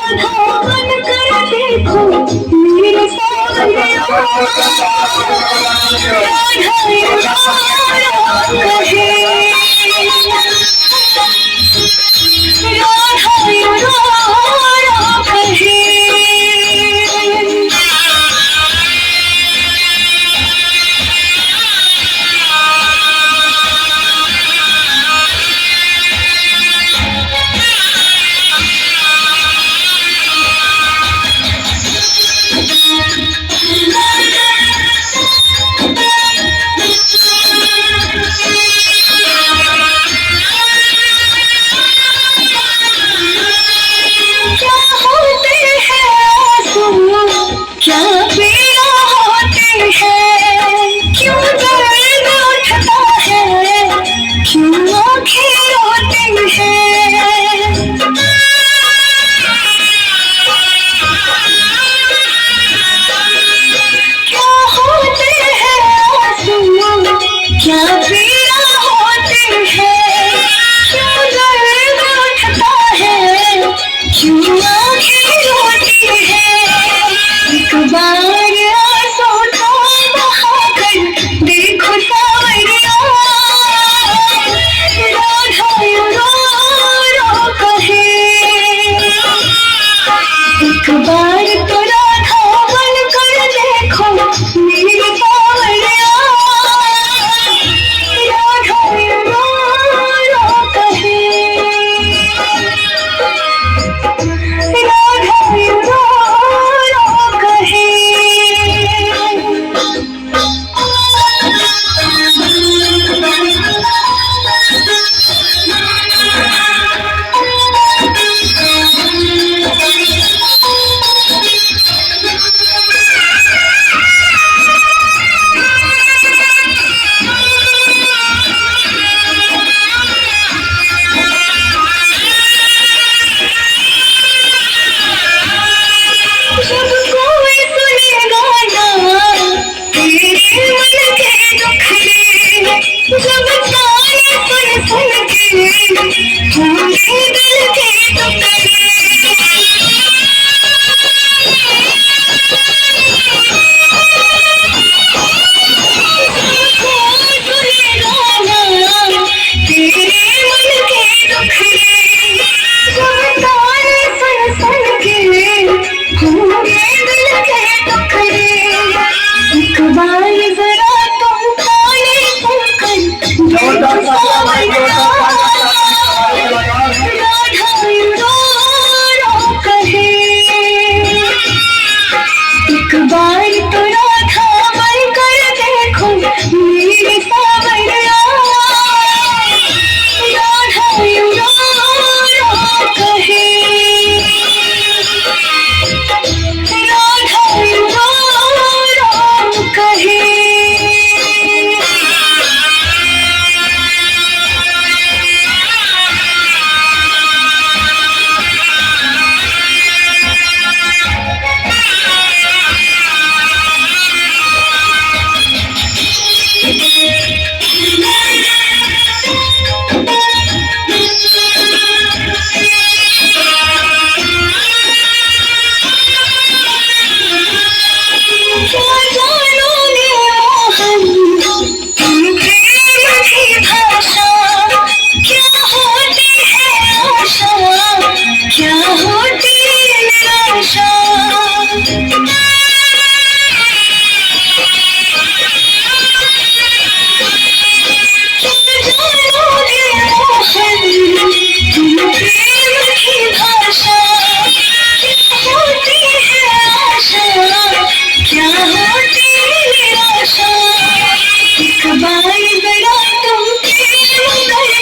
राधा बन कर देखो मेरे सावरिया, क्या पीड़ा होती है, क्यों दर्द उठता है, क्यों आँखें रोती है। क्या होते हैं आंसू, क्या पीड़ा होती है, क्यों दर्द उठता है, क्यों आँखें रोती है। एक बार आंसू तो बहाकर देखो सावरिया, राधा रो रो कहे। एक बार